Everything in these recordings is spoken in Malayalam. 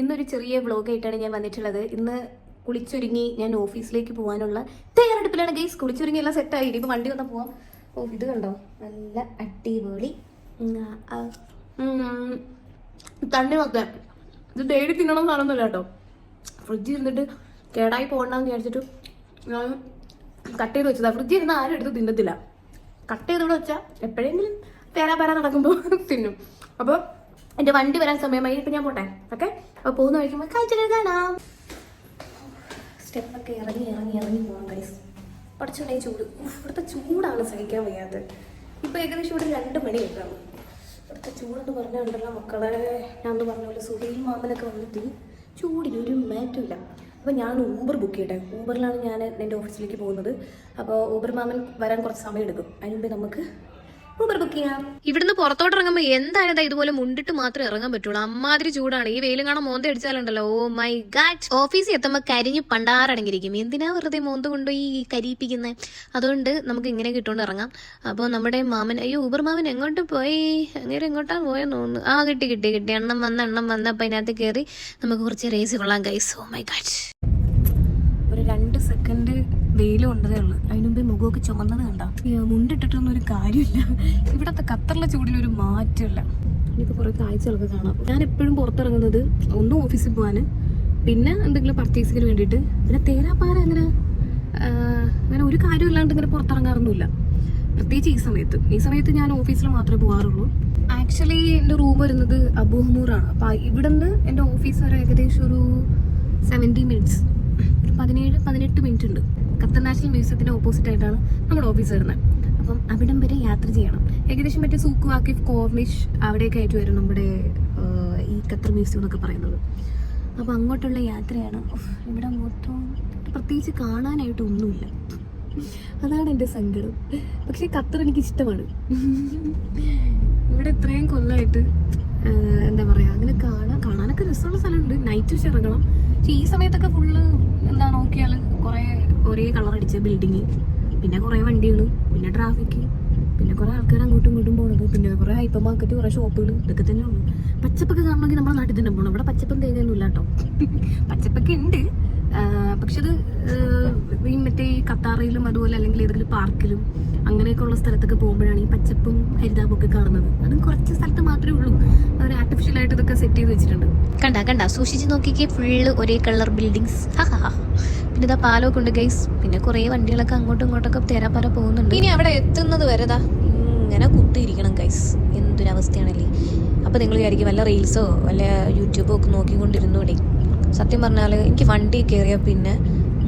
ഇന്നൊരു ചെറിയ വ്ളോഗായിട്ടാണ് ഞാൻ വന്നിട്ടുള്ളത്. ഇന്ന് കുളിച്ചൊരുങ്ങി ഞാൻ ഓഫീസിലേക്ക് പോകാനുള്ള തയ്യാറെടുപ്പിലാണ് ഗൈസ്. കുളിച്ചൊരുങ്ങി എല്ലാം സെറ്റായി. ഇപ്പം വണ്ടി വന്നാൽ പോവാം. ഓ ഇത് കണ്ടോ, നല്ല അടിപൊളി തണ്ണിമത്തൻ. ഇത് ഡെയിലി തിന്നണം എന്നാണെന്നില്ല കേട്ടോ. ഫ്രിഡ്ജിൽ ഇരുന്നിട്ട് കേടായി പോകണ്ടെന്ന് വിചാരിച്ചിട്ട് ഞാൻ കട്ട് ചെയ്ത് വെച്ചതാണ്. ഫ്രിഡ്ജിൽ ഇരുന്ന് ആരും എടുത്ത് തിന്നത്തില്ല. കട്ട് ചെയ്തോടെ വെച്ചാൽ എപ്പോഴെങ്കിലും പേരാ നടക്കുമ്പോൾ തിന്നും. അപ്പോൾ എൻ്റെ വണ്ടി വരാൻ സമയമായി. ഇപ്പം ഞാൻ പോട്ടെ. ഓക്കെ, അപ്പോൾ പോകുന്ന കഴിക്കുമ്പോൾ കാഴ്ചകൾ കാണാം. സ്റ്റെപ്പൊക്കെ ഇറങ്ങി പോകാം ഗൈസ്. പഠിച്ചുകൊണ്ടേ ചൂട്. ഇവിടുത്തെ ചൂടാണ് സഹിക്കാൻ വയ്യാത്തത്. ഇപ്പോൾ ഏകദേശം ഇവിടെ 2 മണി കേൾക്കാം. ഇവിടുത്തെ ചൂടെന്ന് പറഞ്ഞുണ്ടല്ലോ മക്കളെ. ഞാൻ എന്ന് പറഞ്ഞ പോലെ സുഹൈൽ മാമനൊക്കെ വന്നിട്ട് ചൂടിനൊരു മാറ്റമില്ല. അപ്പോൾ ഞാൻ ഊബർ ബുക്ക് ചെയ്യട്ടെ. ഊബറിലാണ് ഞാൻ എൻ്റെ ഓഫീസിലേക്ക് പോകുന്നത്. അപ്പോൾ ഊബർ മാമൻ വരാൻ കുറച്ച് സമയം എടുക്കും. അതിന് മുമ്പേ നമുക്ക് ഊബർ ബുക്ക് ചെയ്യാം. ഇവിടുന്ന് പുറത്തോട്ട് ഇറങ്ങുമ്പോൾ എന്തായാലും ഇതുപോലെ മുണ്ടിട്ട് മാത്രമേ ഇറങ്ങാൻ പറ്റുള്ളൂ. അമ്മാതിരി ചൂടാണ്. ഈ വെയിലും കാണാൻ മോന്ത അടിച്ചാലുണ്ടല്ലോ. Oh my God. ഓഫീസിൽ എത്തുമ്പോൾ കരിഞ്ഞ് പണ്ടാറടങ്ങിയിരിക്കും. എന്തിനാ വെറുതെ മോന്ത കൊണ്ടുപോയി കരിയിപ്പിക്കുന്നത്? അതുകൊണ്ട് നമുക്ക് ഇങ്ങനെ കിട്ടുകൊണ്ട് ഇറങ്ങാം. അപ്പോൾ നമ്മുടെ മാമൻ, അയ്യോ ഊബർ മാമൻ എങ്ങോട്ട് പോയി? അങ്ങനെ എങ്ങോട്ടാണ് പോയെന്ന് തോന്നുന്നു. ആ കിട്ടി. എണ്ണം വന്ന് അപ്പം അതിനകത്ത് കയറി നമുക്ക് കുറച്ച് റേസ് കൊള്ളാം ഗൈസ്. Oh my God. ഒരു 2 സെക്കൻഡ് വെയിൽ കൊണ്ടതേ ഉള്ളൂ. അതിനുമ്പേ മുഖമൊക്കെ ചുമന്നത് കണ്ട. മുണ്ടിട്ടിട്ടൊന്നും ഒരു കാര്യമില്ല. ഇവിടത്തെ ഖത്തറിലെ ചൂടിനൊരു മാറ്റമില്ല. ഇനിയിപ്പോൾ കുറേ കാഴ്ചകളൊക്കെ കാണാം. ഞാൻ എപ്പോഴും പുറത്തിറങ്ങുന്നത് ഒന്ന് ഓഫീസിൽ പോകാൻ, പിന്നെ എന്തെങ്കിലും പർച്ചേസിങ്ങിന് വേണ്ടിയിട്ട്. പിന്നെ തേരാപ്പാര അങ്ങനെ ഒരു കാര്യമില്ലാണ്ട് ഇങ്ങനെ പുറത്തിറങ്ങാറൊന്നുമില്ല. പ്രത്യേകിച്ച് ഈ സമയത്ത് ഞാൻ ഓഫീസിൽ മാത്രമേ പോകാറുള്ളൂ. ആക്ച്വലി എൻ്റെ റൂം വരുന്നത് അബൂഹമൂറാണ്. അപ്പോൾ ഇവിടെ നിന്ന് എൻ്റെ ഓഫീസ് വരെ ഏകദേശം ഒരു 70 മിനിറ്റ്സ്, 17-18 മിനിറ്റ് ഉണ്ട്. ഖത്തർ നാഷണൽ മ്യൂസിയത്തിൻ്റെ ഓപ്പോസിറ്റ് ആയിട്ടാണ് നമ്മുടെ ഓഫീസ് വരുന്നത്. അപ്പം അവിടം വരെ യാത്ര ചെയ്യണം. ഏകദേശം മറ്റേ സൂക്ക് വാക്കിഫ്, കോർണിഷ് അവിടെയൊക്കെ ആയിട്ട് വരും നമ്മുടെ ഈ ഖത്തർ മ്യൂസിയം എന്നൊക്കെ പറയുന്നത്. അപ്പം അങ്ങോട്ടുള്ള യാത്രയാണ്. ഇവിടെ മൊത്തം പ്രത്യേകിച്ച് കാണാനായിട്ടൊന്നുമില്ല. അതാണ് എൻ്റെ സങ്കടം. പക്ഷേ ഖത്തർ എനിക്കിഷ്ടമാണ്. ഇവിടെ ഇത്രയും കൊല്ലമായിട്ട് എന്താ പറയുക, അങ്ങനെ കാണാനൊക്കെ രസമുള്ള സ്ഥലമുണ്ട്. നൈറ്റ് വിഷ് ഇറങ്ങണം. പക്ഷെ ഈ സമയത്തൊക്കെ ഫുള്ള് എന്താ നോക്കിയാൽ കുറേ ഒരേ കളർ അടിച്ച ബിൽഡിങ്, പിന്നെ കുറേ വണ്ടികൾ, പിന്നെ ട്രാഫിക്, പിന്നെ കുറേ ആൾക്കാർ അങ്ങോട്ടും ഇങ്ങോട്ടും പോകുന്നത്, പിന്നെ കുറേ ഹൈപ്പർ മാർക്കറ്റ്, കുറേ ഷോപ്പുകൾ, ഇതൊക്കെ തന്നെ ഉള്ളൂ. പച്ചപ്പൊക്കെ കാണണമെങ്കിൽ നമ്മുടെ നാട്ടിൽ തന്നെ പോകണം. ഇവിടെ പച്ചപ്പും തേങ്ങയൊന്നും ഇല്ല കേട്ടോ. പച്ചപ്പൊക്കെ ഉണ്ട്. പക്ഷെ അത് മറ്റേ ഈ ഖത്താറിലും അതുപോലെ അല്ലെങ്കിൽ ഏതെങ്കിലും പാർക്കിലും അങ്ങനെയൊക്കെ ഉള്ള സ്ഥലത്തൊക്കെ പോകുമ്പോഴാണ് ഈ പച്ചപ്പും ഹരിതാപൊക്കെ കാണുന്നത്. അതും കുറച്ച് സ്ഥലത്ത് മാത്രമേ ഉള്ളൂ. അവർ ആർട്ടിഫിഷ്യലായിട്ട് ഇതൊക്കെ സെറ്റ് ചെയ്ത് വെച്ചിട്ടുണ്ട്. കണ്ട സൂക്ഷിച്ച് നോക്കിക്കേ, ഫുള്ള് ഒരേ കളർ ബിൽഡിങ്സ്. പിന്നെ ഇതാ പാലമൊക്കെ ഉണ്ട് ഗൈസ്. പിന്നെ കുറേ വണ്ടികളൊക്കെ അങ്ങോട്ടും ഇങ്ങോട്ടൊക്കെ തേരാപ്പാര പോകുന്നുണ്ട്. ഇനി അവിടെ എത്തുന്നത് വരെതാ ഇങ്ങനെ കുത്തിയിരിക്കണം ഗൈസ്. എന്തൊരവസ്ഥയാണല്ലേ. അപ്പോൾ നിങ്ങൾ വിചാരിക്കും വല്ല റീൽസോ വല്ല യൂട്യൂബോ ഒക്കെ നോക്കിക്കൊണ്ടിരുന്നൂടെ. സത്യം പറഞ്ഞാൽ എനിക്ക് വണ്ടി കയറിയാൽ പിന്നെ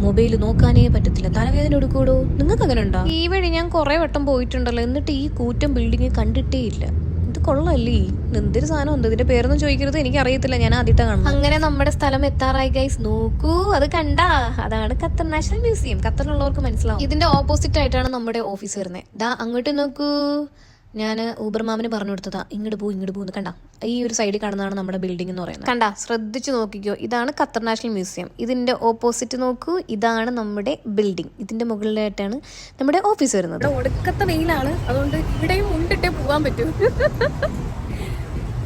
മൊബൈൽ നോക്കാനേ പറ്റത്തില്ല. തലവേദന എടുക്കൂടോ. നിങ്ങൾക്ക് അങ്ങനെ ഉണ്ടോ? ഈ വഴി ഞാൻ കുറേ വട്ടം പോയിട്ടുണ്ടല്ലോ, എന്നിട്ട് ഈ കൂറ്റം ബിൽഡിങ് കണ്ടിട്ടേ ഇല്ല. ഇത് കൊള്ളല്ലേ? എന്തൊരു സാധനം ഉണ്ട്. ഇതിന്റെ പേരൊന്നും ചോദിക്കരുത്, എനിക്ക് അറിയത്തില്ല. ഞാൻ ആദ്യമായിട്ട് കാണുന്നത്. അങ്ങനെ നമ്മുടെ സ്ഥലം എത്താറായി ഗൈസ്. നോക്കൂ, അത് കണ്ടാ? അതാണ് ഖത്തർ നാഷണൽ മ്യൂസിയം. ഖത്തറിലുള്ളവർക്ക് മനസ്സിലാവും. ഇതിന്റെ ഓപ്പോസിറ്റ് ആയിട്ടാണ് നമ്മുടെ ഓഫീസ് വരുന്നത്. ദാ അങ്ങോട്ട് നോക്കൂ. ഞാൻ ഊബർ മാമിന് പറഞ്ഞു കൊടുത്തതാ ഇങ്ങോട്ട് പോകുന്നു. കണ്ട ഈ ഒരു സൈഡിൽ കാണുന്നതാണ് നമ്മുടെ ബിൽഡിംഗ് എന്ന് പറയുന്നത്. കണ്ട, ശ്രദ്ധിച്ചു നോക്കിക്കോ. ഇതാണ് ഖത്തർ നാഷണൽ മ്യൂസിയം. ഇതിന്റെ ഓപ്പോസിറ്റ് നോക്കൂ, ഇതാണ് നമ്മുടെ ബിൽഡിംഗ്. ഇതിന്റെ മുകളിലായിട്ടാണ് നമ്മുടെ ഓഫീസ് വരുന്നത്. ഒടുക്കത്തെ വെയിലാണ്, അതുകൊണ്ട് ഇവിടെയും മുണ്ടിട്ടേ പോകാൻ പറ്റും.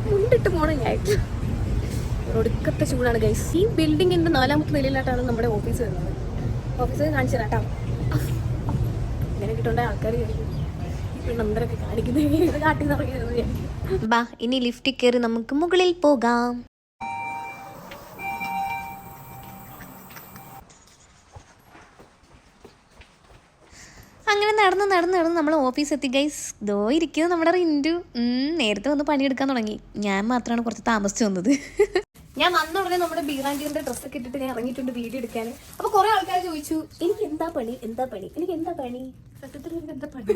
മുണ്ടിട്ട് പോകണം ഞാൻ. ഒടുക്കത്തെ ചൂടാണ് ഗൈസ്. ഈ ബിൽഡിങ്ങിന്റെ 4ാമത്തെ നിലയിലായിട്ടാണ് നമ്മുടെ ഓഫീസ് വരുന്നത്. ഓഫീസ് കാണിച്ചു തരാം കേട്ടോ. ഇങ്ങനെ കിട്ടേണ്ട ആൾക്കാർ നമ്പരൊക്കെ കാണിക്കുന്നത് കാട്ടി തുടങ്ങിയത്. ബാ, ഇനി ലിഫ്റ്റിൽ കയറി നമുക്ക് മുകളിൽ പോകാം. അങ്ങനെ നടന്ന് നമ്മൾ ഓഫീസ് എത്തി ഗൈസ്. ദോ ഇരിക്കുന്നത് നമ്മുടെ റിൻറ്റു. നേരത്തെ വന്ന് പണിയെടുക്കാൻ തുടങ്ങി. ഞാൻ മാത്രമാണ് കുറച്ച് താമസിച്ചു വന്നത്. ഞാൻ വന്ന ഉടനെ നമ്മുടെ ബീറാൻഡിയുടെ ഡ്രസ്സൊക്കെ ഇട്ടിട്ട് ഞാൻ ഇറങ്ങിയിട്ടുണ്ട് വീഡിയോ എടുക്കാൻ. അപ്പൊ കുറെ ആൾക്കാർ ചോദിച്ചു എനിക്ക് എന്താ പണി. സത്യത്തിൽ എന്താ പണി?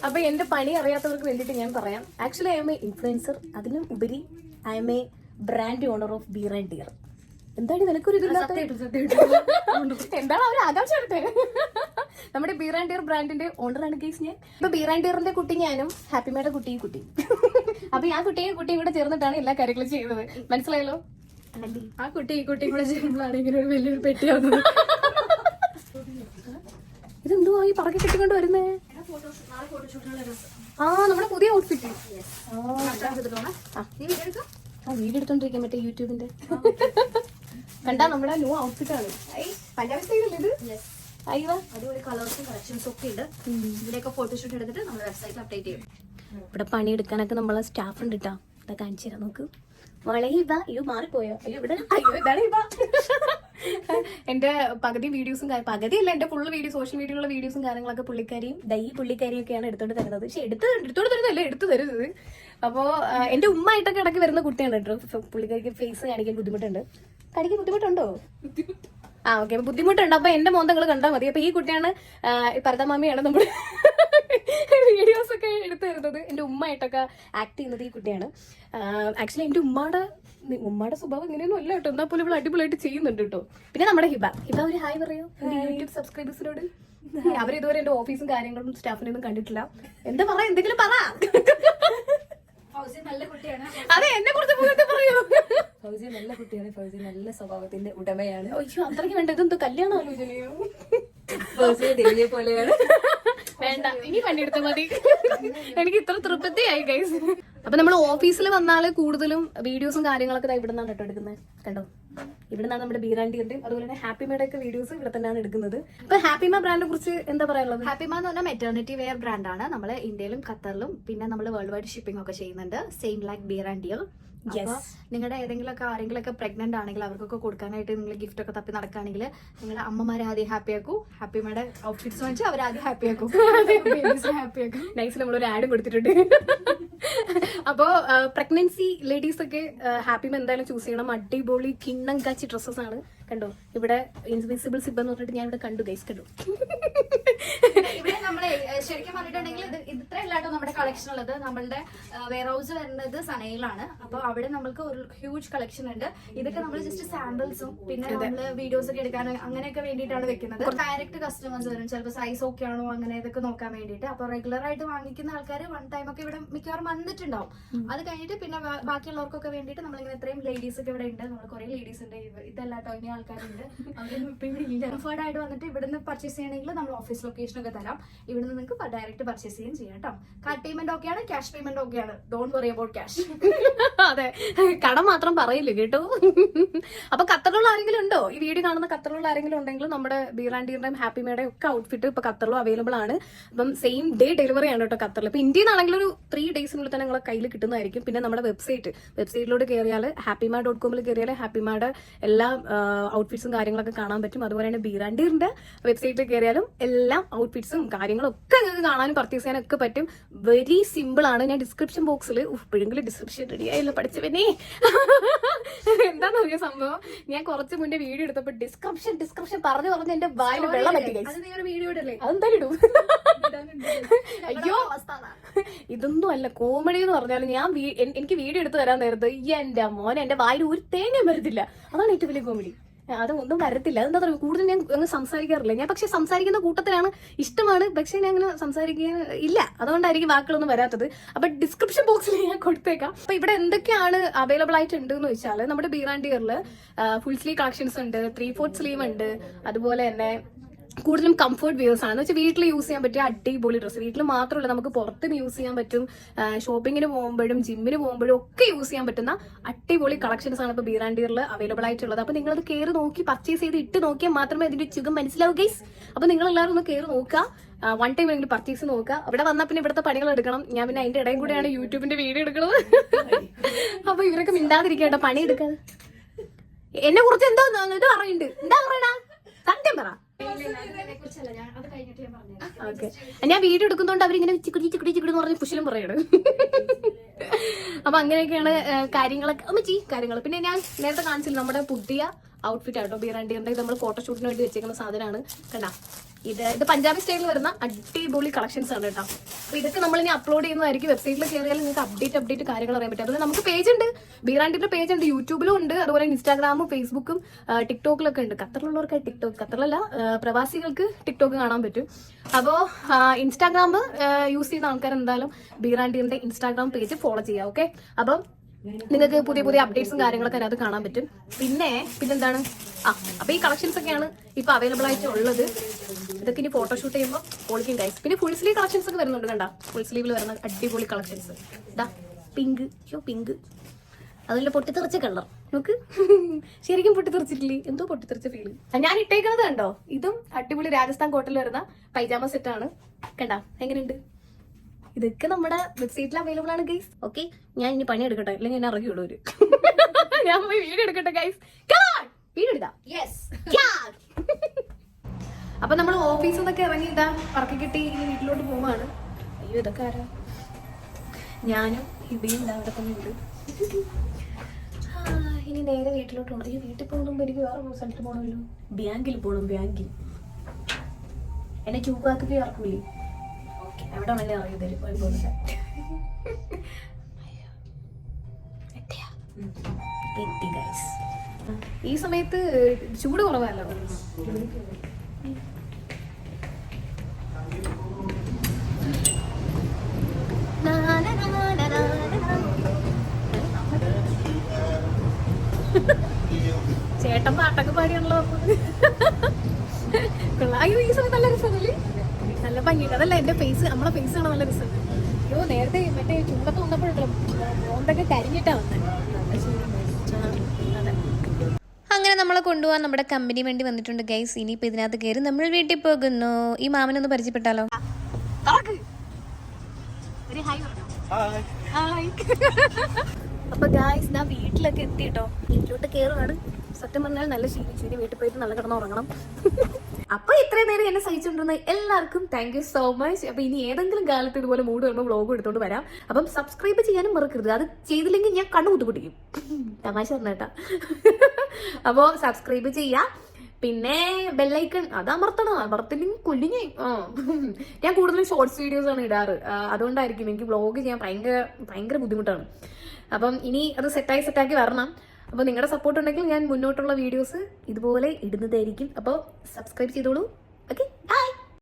അപ്പൊ എന്റെ പണി അറിയാത്തവർക്ക് വേണ്ടിട്ട് ഞാൻ പറയാം. Actually I am a influencer. അതിലും ഉപരി I am a brand owner of ബീറാൻഡിയർ. എന്താണ് നിനക്കൊരു എന്താണ് അവർ ആകാംക്ഷ എടുത്തേ? നമ്മുടെ ബീറാൻഡിയർ ബ്രാൻഡിന്റെ ഓണറാണ് കേസ് ഞാൻ. ഇപ്പൊ ബീറാൻഡിയറിന്റെ കുട്ടി ഞാനും ഹാപ്പിമയുടെ കുട്ടി. അപ്പൊ ആ കുട്ടിയും കൂടെ ചേർന്നിട്ടാണ് എല്ലാ കാര്യങ്ങളും ചെയ്യുന്നത്. മനസ്സിലായല്ലോ? ആ കുട്ടിയും കൂടെ ചേർന്നതാണ് ഇങ്ങനെ ഒരു വലിയൊരു പെട്ടിയാവുന്നത്. ഇതെന്തുവാ ഈ പറക്കി കെട്ടിക്കൊണ്ട് വരുന്നേ? ആ നമ്മുടെ പുതിയ ഔട്ട്ഫിറ്റ് വീഡിയോ എടുത്തോണ്ടിരിക്കാൻ മറ്റേ യൂട്യൂബിന്റെ കണ്ടാ നമ്മുടെ ന്യൂ ഔട്ട്ഫിറ്റ് ആണ്. പഞ്ചാബി സ്റ്റൈലല്ലേ ഇത്? അയ്യോ അതുപോലെ കളേഴ്സും കളക്ഷൻസും ഒക്കെ ഉണ്ട്. ഇതിലേക്ക് ഫോട്ടോഷൂട്ട് എടുത്തിട്ട് നമ്മൾ വെബ്സൈറ്റിൽ അപ്ഡേറ്റ് ചെയ്യും. ഇവിടെ പണിയെടുക്കാനൊക്കെ നമ്മളെ സ്റ്റാഫ് ഉണ്ട് കേട്ടോ. ഇതാ കാണിച്ചു തരാം നോക്ക്. മോളെ ഹിബ, അയ്യോ മാറിപ്പോയോ? അയ്യോ ഇവിടെ അയ്യോ ഇതാണ് ഹിബ. എന്റെ പകുതി വീഡിയോസും പകുതിയല്ല എന്റെ ഫുള്ള് വീഡിയോ സോഷ്യൽ മീഡിയയിലുള്ള വീഡിയോസും കാര്യങ്ങളൊക്കെ പുള്ളിക്കാരിയും പുള്ളിക്കാരിയും ഒക്കെയാണ് എടുത്തോണ്ട് തരുന്നത്. പക്ഷെ എടുത്തോണ്ട് തരുന്നതല്ല, എടുത്തു തരുന്നത്. അപ്പോ എന്റെ ഉമ്മായിട്ടൊക്കെ ഇടയ്ക്ക് വരുന്ന കുട്ടിയാണ് കേട്ടോ. പുള്ളിക്കാരിക്ക് ഫേസ് കാണിക്കാൻ ബുദ്ധിമുട്ടുണ്ട്. കാണിക്കാൻ ബുദ്ധിമുട്ടുണ്ടോ? ആ ഓക്കെ, ബുദ്ധിമുട്ടുണ്ട്. അപ്പൊ എന്റെ മോന്തങ്ങൾ കണ്ടാൽ മതി. അപ്പൊ ഈ കുട്ടിയാണ് പരതമാമിയാണ് നമ്മുടെ വീഡിയോസ് ഒക്കെ എടുത്തു തരുന്നത്. എന്റെ ഉമ്മായിട്ടൊക്കെ ആക്ട് ചെയ്യുന്നത് ഈ കുട്ടിയാണ്. ആക്ച്വലി എന്റെ ഉമ്മയുടെ സ്വഭാവം ഇങ്ങനെയൊന്നും അല്ല കേട്ടോ. എന്നാൽ പോലും ഇവിടെ അടിപൊളിയായിട്ട് ചെയ്യുന്നുണ്ട് കേട്ടോ. പിന്നെ നമ്മുടെ ഹിബ ഒരു ഹായ് പറയൂ എന്റെ യൂട്യൂബ് സബ്സ്ക്രൈബേഴ്സിനോട്. അവരിതുവരെ എന്റെ ഓഫീസും കാര്യങ്ങളും സ്റ്റാഫിനൊന്നും കണ്ടിട്ടില്ല. എന്താ പറയാ, എന്തെങ്കിലും പറ. അതെ, എന്നെ കുറിച്ച് പറയൂ. ഫൗസി നല്ല കുട്ടിയാണ്. ഫൗസി നല്ല സ്വഭാവത്തിന്റെ ഉടമയാണ്. അയ്യോ അത്രയ്ക്ക് വേണ്ട. ഇതെന്തോ കല്യാണം ആലോചനയോ? ഫൗസിയെ ദേവിയെ പോലെയാണ്. വേണ്ട, ഇനി പണിയെടുത്താൽ മതി. എനിക്ക് ഇത്ര തൃപ്തിയായി ഗൈസ്. അപ്പൊ നമ്മൾ ഓഫീസിൽ വന്നാല് കൂടുതലും വീഡിയോസും കാര്യങ്ങളൊക്കെ ഇവിടെ നിന്നാണ് കേട്ടോ എടുക്കുന്നത്. കണ്ടോ, ഇവിടെ നിന്നാണ് നമ്മുടെ ബീറാൻഡിയുടെയും അതുപോലെ തന്നെ ഹാപ്പിമയുടെ ഒക്കെ വീഡിയോസ് ഇവിടെ തന്നെയാണ് എടുക്കുന്നത്. ഇപ്പൊ ഹാപ്പിമ ബ്രാൻഡിനെ കുറിച്ച് എന്താ പറയാനുള്ളത്? ഹാപ്പിമ എന്ന് പറഞ്ഞാൽ മെറ്റേണിറ്റി വെയർ ബ്രാൻഡാണ്. നമ്മൾ ഇന്ത്യയിലും ഖത്തറിലും പിന്നെ നമ്മൾ വേൾഡ് വൈഡ് ഷിപ്പിംഗ് ഒക്കെ ചെയ്യുന്നുണ്ട്. സെയിം ലൈക്ക് ബീറാൻഡിയൽ. നിങ്ങളുടെ ആരെങ്കിലും ഒക്കെ പ്രഗ്നന്റ് ആണെങ്കിൽ അവർക്കൊക്കെ കൊടുക്കാനായിട്ട് നിങ്ങൾ ഗിഫ്റ്റ് ഒക്കെ തപ്പി നടക്കുകയാണെങ്കിൽ നിങ്ങൾ അമ്മമാരെ ആദ്യം ഹാപ്പി ആക്കൂ. ഹാപ്പിമയുടെ ഔട്ട്ഫിറ്റ്സ് വാങ്ങിച്ചാൽ അവർ ആദ്യം ഹാപ്പി ആക്കും. നൈസ്, നമ്മളൊരു ആഡ് കൊടുത്തിട്ടുണ്ട്. അപ്പോ പ്രഗ്നൻസി ലേഡീസ് ഒക്കെ ഹാപ്പിമ എന്തായാലും ചൂസ് ചെയ്യണം. അടിപൊളി കിണ്ണം കാച്ചി ഡ്രസ്സസ് ആണ്. കണ്ടോ, ഇവിടെ ഇൻവിസിബിൾ സിബ് എന്ന് പറഞ്ഞിട്ട് ഞാൻ ഇവിടെ കണ്ടു ഗൈസ്. കണ്ടു, ഇവിടെ നമ്മളെ ശരിക്കും പറഞ്ഞിട്ടുണ്ടെങ്കിൽ ഇത്ര ഇല്ലാട്ടോ നമ്മുടെ കളക്ഷൻ ഉള്ളത്. നമ്മളുടെ വെയർ ഹൗസ് വരുന്നത് സനയിലാണ്. അപ്പൊ അവിടെ നമുക്ക് ഒരു ഹ്യൂജ് കളക്ഷൻ ഉണ്ട്. ഇതൊക്കെ നമ്മൾ ജസ്റ്റ് സാമ്പിൾസും പിന്നെ നമ്മള് വീഡിയോസ് ഒക്കെ എടുക്കാൻ അങ്ങനെയൊക്കെ വേണ്ടിയിട്ടാണ് വെക്കുന്നത്. ഡയറക്റ്റ് കസ്റ്റമേഴ്സ് വരും, ചിലപ്പോൾ സൈസ് ഓക്കെ ആണോ അങ്ങനെ ഇതൊക്കെ നോക്കാൻ വേണ്ടിയിട്ട്. അപ്പൊ റെഗുലർ ആയിട്ട് വാങ്ങിക്കുന്ന ആൾക്കാർ വൺ ടൈം ഒക്കെ ഇവിടെ മിക്കവാറും വന്നിട്ടുണ്ടാവും. അത് കഴിഞ്ഞിട്ട് പിന്നെ ബാക്കിയുള്ളവർക്കൊക്കെ വേണ്ടിയിട്ട് നമ്മളിങ്ങനെ ഇത്രയും ലേഡീസ് ഒക്കെ ഇവിടെ ഉണ്ട്. നമ്മൾ കുറെ ലേഡീസ് ഉണ്ട്. ഇതല്ലാട്ടോ ഇനി ആൾക്കാരുണ്ട്. അവരൊന്നും ഇപ്പൊ ഇവിടെ ഇല്ല. കംഫർട്ട് ആയിട്ട് വന്നിട്ട് ഇവിടുന്ന് പർച്ചേസ് ചെയ്യണമെങ്കിൽ നമ്മൾ ഓഫീസ് ലൊക്കേഷൻ ഒക്കെ തരാം. ഇവിടുന്ന് നിങ്ങൾക്ക് ഡയറക്റ്റ് പർച്ചേസ് ചെയ്യാൻ ചെയ്യാം കേട്ടോ. കാർഡ് പേയ്മെന്റ് ഓക്കെയാണ്, ക്യാഷ് പേയ്മെന്റ് ഓക്കെയാണ്. Don't worry about cash. അതെ, കടം മാത്രം പറയില്ല കേട്ടോ. അപ്പൊ ഖത്തറിലുള്ള ആരെങ്കിലും ഉണ്ടോ? ഈ വീഡിയോ കാണുന്ന ഖത്തറിലുള്ള ആരെങ്കിലും ഉണ്ടെങ്കിൽ നമ്മുടെ ബീറാൻഡിയുടെയും ഹാപ്പിമയുടെയും ഒക്കെ ഔട്ട്ഫിറ്റ് ഇപ്പൊ ഖത്തറിലും അവൈലബിൾ ആണ്. അപ്പം സെയിം ഡേ ഡെലിവറി ആണ് കേട്ടോ ഖത്തറിൽ. ഇപ്പൊ ഇന്ത്യയിൽ നിന്നാണെങ്കിൽ ഒരു 3 ഡേയ്സിനുള്ളിൽ തന്നെ നിങ്ങളെ കയ്യിൽ കിട്ടുന്നതായിരിക്കും. പിന്നെ നമ്മുടെ വെബ്സൈറ്റിലൂടെ കയറിയാൽ happima.com കയറിയാൽ ഹാപ്പിമയുടെ എല്ലാ ഔട്ട്ഫിറ്റ്സും കാര്യങ്ങളൊക്കെ കാണാൻ പറ്റും. അതുപോലെ തന്നെ ബീറാൻഡിയുടെ വെബ്സൈറ്റിൽ കയറിയാലും എല്ലാ ഔട്ട്ഫിറ്റ്സും കാര്യങ്ങളും ഒക്കെ നിങ്ങൾക്ക് കാണാനും പർച്ചേസ് ചെയ്യാനൊക്കെ പറ്റും. വെരി സിമ്പിൾ ആണ്. ഞാൻ ഡിസ്ക്രിപ്ഷൻ ബോക്സിൽ ഇപ്പോഴെങ്കിലും ഡിസ്ക്രിപ്ഷൻ റെഡി ആയില്ല പഠിച്ചവനെ. എന്താണെന്ന് അറിയാം സംഭവം, ഞാൻ കുറച്ച് മുന്നേ വീഡിയോ എടുത്തപ്പോ ഡിസ്ക്രിപ്ഷൻ പറഞ്ഞു എന്റെ വായിൽ വെള്ളം പറ്റി. വീഡിയോ ഇടല്ലേ? അതെന്തായാലും ഇടും. അയ്യോ ഇതൊന്നും അല്ല കോമഡി എന്ന് പറഞ്ഞാൽ എനിക്ക് വീഡിയോ എടുത്ത് തരാൻ നേരത്ത് എന്റെ മോനെ എന്റെ വായിൽ ഒരു തേങ്ങ വരത്തില്ല. അതാണ് ഏറ്റവും വലിയ കോമഡി. അതൊന്നും വരത്തില്ല. അതെന്താ പറയുക, കൂടുതൽ ഞാൻ അങ്ങ് സംസാരിക്കാറില്ല. ഞാൻ പക്ഷെ സംസാരിക്കുന്ന കൂട്ടത്തിലാണ്, ഇഷ്ടമാണ്. പക്ഷെ ഞാൻ അങ്ങനെ സംസാരിക്കാൻ ഇല്ല. അതുകൊണ്ടായിരിക്കും വാക്കുകളൊന്നും വരാത്തത്. അപ്പൊ ഡിസ്ക്രിപ്ഷൻ ബോക്സിൽ ഞാൻ കൊടുത്തേക്കാം. അപ്പൊ ഇവിടെ എന്തൊക്കെയാണ് അവൈലബിൾ ആയിട്ട് ഉണ്ട് എന്ന് വെച്ചാൽ നമ്മുടെ ബീറാൻഡിയറിൽ ഫുൾ സ്ലീവ് കളക്ഷൻസ് ഉണ്ട്, 3/4 സ്ലീവ് ഉണ്ട്. അതുപോലെ തന്നെ കൂടുതലും കംഫർട്ട് വെയേഴ്സ് ആണ്. എന്ന് വെച്ചാൽ വീട്ടിൽ യൂസ് ചെയ്യാൻ പറ്റിയ അടിപൊളി ഡ്രസ്സ്. വീട്ടിൽ മാത്രമല്ല, നമുക്ക് പുറത്തും യൂസ് ചെയ്യാൻ പറ്റും. ഷോപ്പിങ്ങിന് പോകുമ്പോഴും ജിമ്മിന് പോകുമ്പോഴും ഒക്കെ യൂസ് ചെയ്യാൻ പറ്റുന്ന അടിപൊളി കളക്ഷൻസ് ആണ് ഇപ്പോൾ ബീറാൻഡിയറിൽ അവൈലബിൾ ആയിട്ടുള്ളത്. അപ്പൊ നിങ്ങളത് കയറി നോക്കി പർച്ചേസ് ചെയ്ത് ഇട്ട് നോക്കിയാൽ മാത്രമേ അതിന്റെ ചുഖം മനസ്സിലാവൂ ഗൈസ്. അപ്പൊ നിങ്ങൾ എല്ലാവരും ഒന്ന് കയറി നോക്കുക, വൺ ടൈം എങ്കിലും പർച്ചേസ് നോക്കുക. അവിടെ വന്നാൽ പിന്നെ ഇവിടുത്തെ പണികൾ എടുക്കണം. ഞാൻ പിന്നെ അതിന്റെ ഇടയിൽ കൂടെയാണ് യൂട്യൂബിന്റെ വീഡിയോ എടുക്കുന്നത്. അപ്പൊ ഇവരൊക്കെ മിണ്ടാതിരിക്കേണ്ട, പണി എടുക്കാതെ. എന്നെ കുറിച്ച് എന്തോ ഇത് പറയുന്നുണ്ട്. എന്താ പറയണ? സത്യം പറ. ഓക്കെ, ഞാൻ വീഡിയോ എടുക്കുന്നതുകൊണ്ട് അവരിങ്ങനെ ചിക്കുടി എന്ന് പറഞ്ഞ് കുശലും പറയണം. അപ്പൊ അങ്ങനെയൊക്കെയാണ് കാര്യങ്ങൾ. പിന്നെ ഞാൻ നേരത്തെ കാണിച്ചില്ല നമ്മുടെ പുതിയ ഔട്ട്ഫിറ്റ് ആട്ടോ ബീറാൻഡിയുടെ. ഇത് നമ്മൾ ഫോട്ടോഷൂട്ടിന് വേണ്ടി വെച്ചേക്കുന്ന സാധനമാണ്. കണ്ടാ, ഇത് പഞ്ചാബി സ്റ്റൈലിൽ വരുന്ന അടിപൊളി കളക്ഷൻസ് ആണ് കേട്ടോ. അപ്പൊ ഇതൊക്കെ നമ്മൾ ഇനി അപ്ലോഡ് ചെയ്യുന്നതായിരിക്കും. വെബ്സൈറ്റിൽ കയറിയാൽ നിങ്ങൾക്ക് അപ്ഡേറ്റ് കാര്യങ്ങൾ അറിയാൻ പറ്റും. അതുപോലെ നമുക്ക് പേജ് ഉണ്ട്, ബീറാൻഡിയുടെ പേജ് ഉണ്ട്, യൂട്യൂബിലും ഉണ്ട്. അതുപോലെ ഇൻസ്റ്റാഗ്രാമും ഫേസ്ബുക്കും ടിക്ടോക്കിലൊക്കെ ഉണ്ട്. ഖത്തറിലുള്ളവർക്ക് ടിക്ടോക്ക്, ഖത്തറിലല്ല പ്രവാസികൾക്ക് ടിക്ടോക്ക് കാണാൻ പറ്റും. അപ്പോൾ ഇൻസ്റ്റാഗ്രാം യൂസ് ചെയ്യുന്ന ആൾക്കാർ എന്തായാലും ബീറാൻഡിയുടെ ഇൻസ്റ്റാഗ്രാം പേജ് ഫോളോ ചെയ്യാം. ഓക്കെ, അപ്പം നിങ്ങൾക്ക് പുതിയ പുതിയ അപ്ഡേറ്റ്സും കാര്യങ്ങളൊക്കെ അതിനകത്ത് കാണാൻ പറ്റും. പിന്നെന്താണ് അപ്പൊ ഈ കളക്ഷൻസ് ഒക്കെയാണ് ഇപ്പൊ അവൈലബിൾ ആയിട്ട് ഉള്ളത്. ഇതൊക്കെ ഇനി ഫോട്ടോഷൂട്ട് ചെയ്യുമ്പോൾ പൊളിക്കും ഗൈസ്. പിന്നെ ഫുൾ സ്ലീവ് കളക്ഷൻസ് ഒക്കെ വരുന്നുണ്ട്. കണ്ട ഫുൾ സ്ലീവിൽ വരുന്ന അടിപൊളി കളക്ഷൻസ്. ഇതാ പിങ്ക് അതിന്റെ പൊട്ടിത്തെറിച്ച കളർ നോക്ക്. ശരിക്കും പൊട്ടിത്തെറിച്ചിട്ടില്ലേ? എന്തോ പൊട്ടിത്തെറിച്ച ഫീല്. ഞാൻ ഇട്ടേക്കുന്നത് കണ്ടോ, ഇതും അടിപൊളി രാജസ്ഥാൻ കോട്ടയിൽ വരുന്ന പൈജാമ സെറ്റ് ആണ്. കണ്ടാ എങ്ങനെയുണ്ട്? ഇതൊക്കെ നമ്മുടെ വെബ്സൈറ്റിൽ അവൈലബിൾ ആണ് ഗൈസ്. ഓക്കെ, ഞാൻ ഇനി പണി എടുക്കട്ടെ, അല്ലെങ്കിൽ ഞാൻ ഇറങ്ങി വിടൂര്. ഞാൻ പോയി വീഡിയോ എടുക്കട്ടെ ഗൈസ്. വീഡിയോ എടുത്താ അപ്പൊ നമ്മൾ ഓഫീസിൽ നിന്നൊക്കെ ഇറങ്ങി ഇതാ പറക്കി കിട്ടി ഇനി വീട്ടിലോട്ട് പോവാണ്. അയ്യോ ഇതൊക്കെ ആരാ? ഞാനും ഹിബയും അവിടെ തന്നെ ഉണ്ട്. ഇനി നേരെ വീട്ടിലോട്ട് പോകണം. ഈ വീട്ടിൽ പോകുമ്പോൾ എനിക്ക് വേറെ സ്ഥലത്ത് പോകണമല്ലോ. ബാങ്കിൽ പോകണം. ബാങ്കിൽ എന്നെ ചൂപ്പാക്കി ഇറക്കൂലേ? എവിടെ വേണേലും ഇറങ്ങി തരും. കുഴപ്പമൊന്നുമില്ല. എത്തി ഗൈസ്. ഈ സമയത്ത് ചൂട് കുറവല്ലോ. ചേട്ടൻ പാട്ടൊക്കെ പാടിയാണല്ലോ. അയ്യോ ഈ സമയത്ത് നല്ല രസമല്ലേ? നല്ല ഭംഗിയുണ്ട്. അതല്ല എന്റെ ഫേസ്, നമ്മളെ ഫേസ് കാണാൻ നല്ല രസം. അയ്യോ നേരത്തെ മറ്റേ ചൂടൊക്കെ വന്നപ്പോഴല്ലോ ഓന്തൊക്കെ കരിഞ്ഞിട്ടാ വന്നത്. അങ്ങനെ നമ്മളെ കൊണ്ടുപോകാൻ നമ്മുടെ കമ്പനി വേണ്ടി വന്നിട്ടുണ്ട് ഗൈസ്. ഇനിയിപ്പോൾ ഇതിനകത്ത് കയറി നമ്മൾ വീട്ടിൽ പോകുന്നു. ഈ മാമനൊന്ന് പരിചയപ്പെട്ടാലോ? അപ്പൊ ഗായ്സ് ഞാൻ വീട്ടിലൊക്കെ എത്തിട്ടോ. വീട്ടിലോട്ട് കയറുവാണ്. സത്യം പറഞ്ഞാൽ നല്ല ശീലിച്ചു. വീട്ടിൽ പോയിട്ട് നല്ല കിടന്ന് ഉറങ്ങണം. അപ്പൊ ഇത്രയും നേരം എന്നെ സഹിച്ചുകൊണ്ടിരുന്ന എല്ലാവർക്കും താങ്ക് യു സോ മച്ച്. അപ്പൊ ഇനി ഏതെങ്കിലും കാലത്ത് ഇതുപോലെ മൂഡ് വരുമ്പോൾ വ്ളോഗ് എടുത്തോണ്ട് വരാം. അപ്പം സബ്സ്ക്രൈബ് ചെയ്യാനും മറക്കരുത്. അത് ചെയ്തില്ലെങ്കിൽ ഞാൻ കണ്ണു കുത്തിപ്പൊട്ടിക്കും. തമാശ പറഞ്ഞേട്ടാ. അപ്പോ സബ്സ്ക്രൈബ് ചെയ്യാം. പിന്നെ ബെല്ലൈക്കൺ അത് അമർത്തില്ലെങ്കിൽ കൊല്ലിഞ്ഞ്. ഞാൻ കൂടുതലും ഷോർട്സ് വീഡിയോസ് ആണ് ഇടാറ്. അതുകൊണ്ടായിരിക്കും എനിക്ക് വ്ളോഗ് ചെയ്യാൻ ഭയങ്കര ബുദ്ധിമുട്ടാണ്. അപ്പം ഇനി അത് സെറ്റാക്കി വരണം. അപ്പോൾ നിങ്ങളുടെ സപ്പോർട്ട് ഉണ്ടെങ്കിൽ ഞാൻ മുന്നോട്ടുള്ള വീഡിയോസ് ഇതുപോലെ ഇടുന്നതായിരിക്കും. അപ്പോൾ സബ്സ്ക്രൈബ് ചെയ്തോളൂ. Okay, by.